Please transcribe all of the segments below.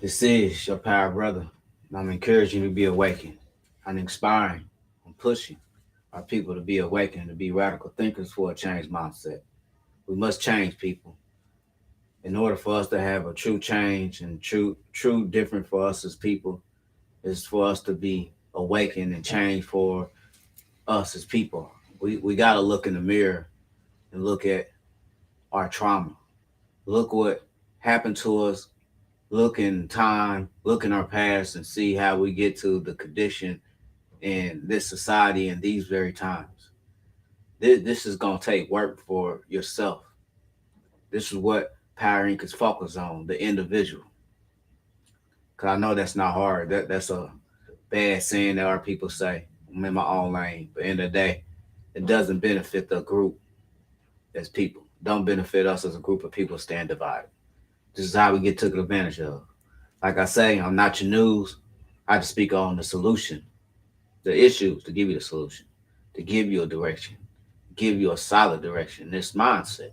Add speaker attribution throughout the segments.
Speaker 1: This is your power brother. And I'm encouraging you to be awakened. I'm inspiring. I'm pushing our people to be awakened, to be radical thinkers for a changed mindset. We must change people. In order for us to have a true change and true different for us as people is for us to be awakened and change for us as people. We gotta look in the mirror and look at our trauma. Look what happened to us, look in time, look in our past, and see how we get to the condition in this society in these very times. This is going to take work for yourself. This is what powerinc is focused on, the individual. Because I know that's not hard. That's a bad saying that our people say. I'm in my own lane. But in the day, it doesn't benefit the group as people. Don't benefit us as a group of people stand divided. This is how we get taken advantage of. Like I say, I'm not your news. I just speak on the solution, the issues to give you the solution, to give you a direction, give you a solid direction. This mindset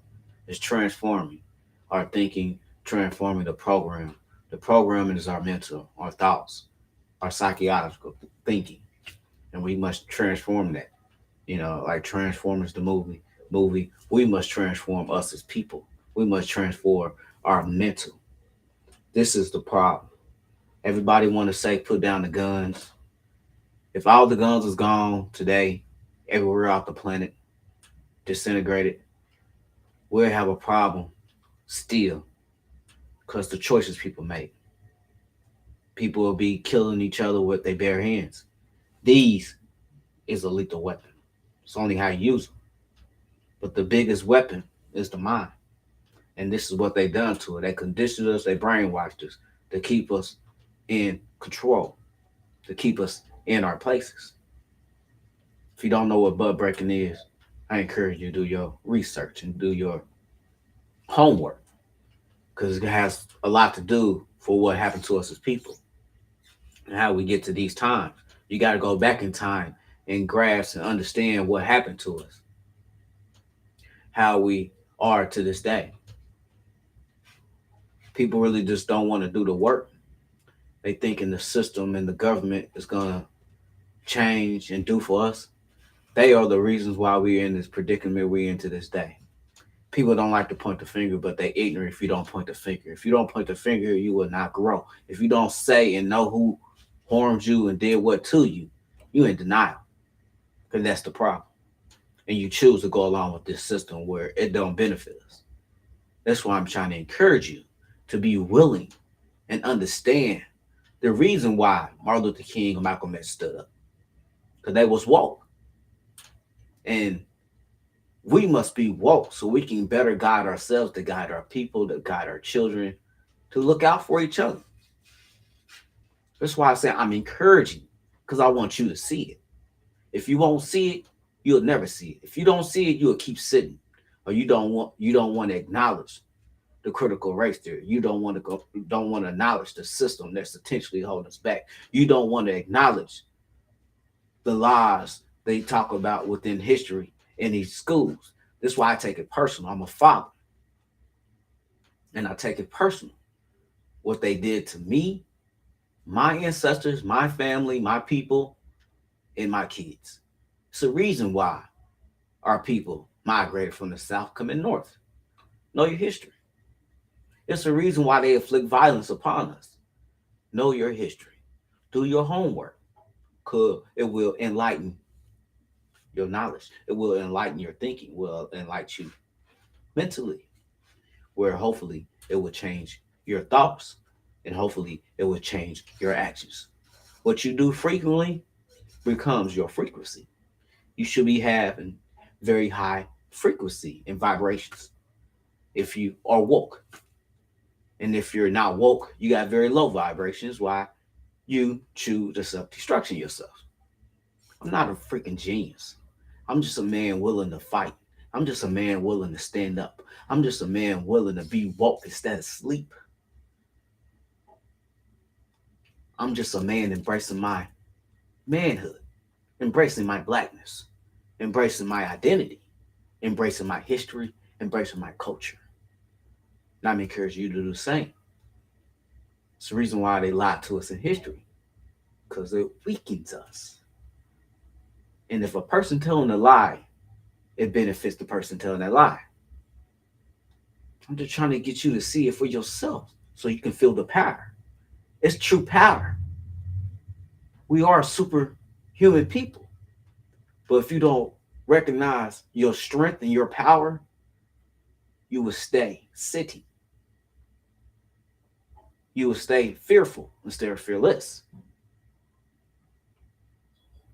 Speaker 1: is transforming our thinking, transforming the program. The programming is our mental, our thoughts, our psychological thinking, and we must transform that. Like Transformers the movie. We must transform us as people. We must transform our mental. This is the problem. Everybody want to say put down the guns. If all the guns was gone today, everywhere off the planet, disintegrated, we'll have a problem still because the choices people make. People will be killing each other with their bare hands. These is a lethal weapon. It's only how you use them. But the biggest weapon is the mind. And this is what they done to it. They conditioned us, they brainwashed us to keep us in control, to keep us in our places. If you don't know what butt breaking is, I encourage you to do your research and do your homework because it has a lot to do for what happened to us as people and how we get to these times. You got to go back in time and grasp and understand what happened to us, how we are to this day. People really just don't want to do the work. They think in the system and the government is going to change and do for us. They are the reasons why we're in this predicament we're in to this day. People don't like to point the finger, but they ignorant if you don't point the finger. If you don't point the finger, you will not grow. If you don't say and know who harmed you and did what to you, you in denial. Because that's the problem. And you choose to go along with this system where it don't benefit us. That's why I'm trying to encourage you to be willing and understand the reason why Martin Luther King and Malcolm X stood up. Because they was woke. And we must be woke so we can better guide ourselves, to guide our people, to guide our children, to look out for each other. That's why I say I'm encouraging, because I want you to see it. If you won't see it, you'll never see it. If you don't see it, you'll keep sitting, or you don't want to acknowledge the critical race theory. You don't want to acknowledge the system that's potentially holding us back. You don't want to acknowledge the lies they talk about within history in these schools. That's why I take it personal. I'm a father, and I take it personal what they did to me, my ancestors, my family, my people, and my kids. It's a reason why our people migrated from the south coming north. Know your history. It's a reason why they inflict violence upon us. Know your history. Do your homework, because it will enlighten your knowledge. It will enlighten your thinking, will enlighten you mentally, where hopefully it will change your thoughts and hopefully it will change your actions. What you do frequently becomes your frequency. You should be having very high frequency and vibrations if you are woke. And if you're not woke, you got very low vibrations. Why? You choose to self destruction yourself. I'm not a freaking genius. I'm just a man willing to fight. I'm just a man willing to stand up. I'm just a man willing to be woke instead of sleep. I'm just a man embracing my manhood, embracing my blackness, embracing my identity, embracing my history, embracing my culture. And I'm encouraging you to do the same. It's the reason why they lie to us in history, because it weakens us. And if a person telling a lie, it benefits the person telling that lie. I'm just trying to get you to see it for yourself so you can feel the power. It's true power. We are superhuman people. But if you don't recognize your strength and your power, you will stay sitting. You will stay fearful instead of fearless.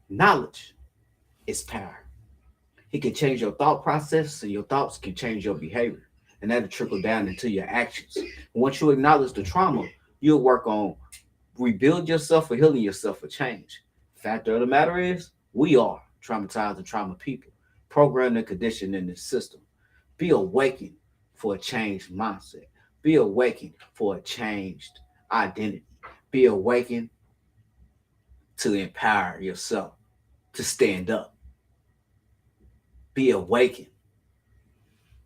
Speaker 1: Knowledge is power. It can change your thought process, and your thoughts can change your behavior. And that'll trickle down into your actions. Once you acknowledge the trauma, you'll work on rebuild yourself or healing yourself for change. Fact of the matter is, we are traumatized and trauma people, programmed and conditioned in this system. Be awakened for a changed mindset. Be awakened for a changed identity. Be awakened to empower yourself, to stand up. Be awakened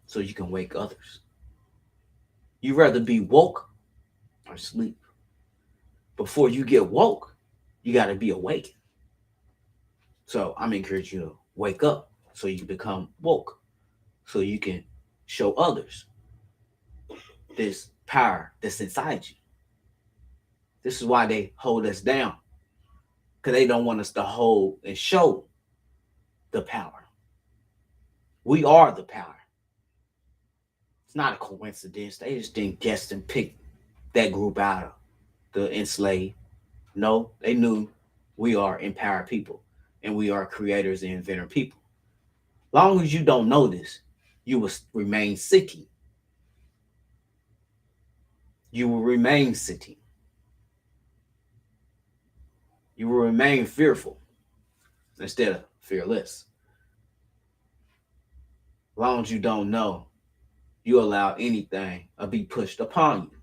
Speaker 1: so you can wake others. You rather be woke or sleep. Before you get woke, you got to be awakened. So I'm encouraging you to wake up so you can become woke, so you can show others this power that's inside you. This is why they hold us down, because they don't want us to hold and show the power. We are the power. It's not a coincidence. They just didn't guess and pick that group out of the enslaved. No, they knew we are empowered people and we are creators and inventor people. Long as you don't know this, you will remain sitting. You will remain sitting. You will remain fearful instead of fearless. Long as you don't know, you allow anything to be pushed upon you.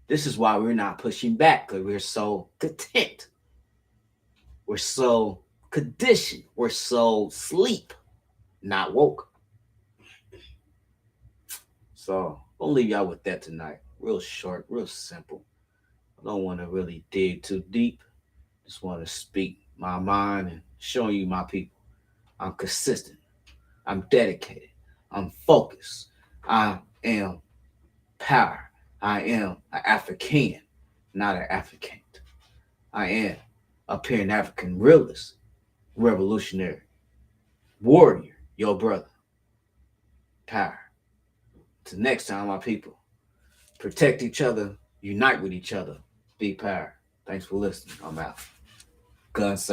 Speaker 1: This is why we're not pushing back, because we're so content. We're so conditioned. We're so sleep, not woke. So I'll leave y'all with that tonight. Real short, real simple. I don't want to really dig too deep. Just want to speak my mind and show you my people. I'm consistent. I'm dedicated. I'm focused. I am power. I am an African, not an African. I am a Pan African realist, revolutionary, warrior, your brother. Power. Till next time, my people. Protect each other, unite with each other, be power. Thanks for listening. I'm out. Gun safe.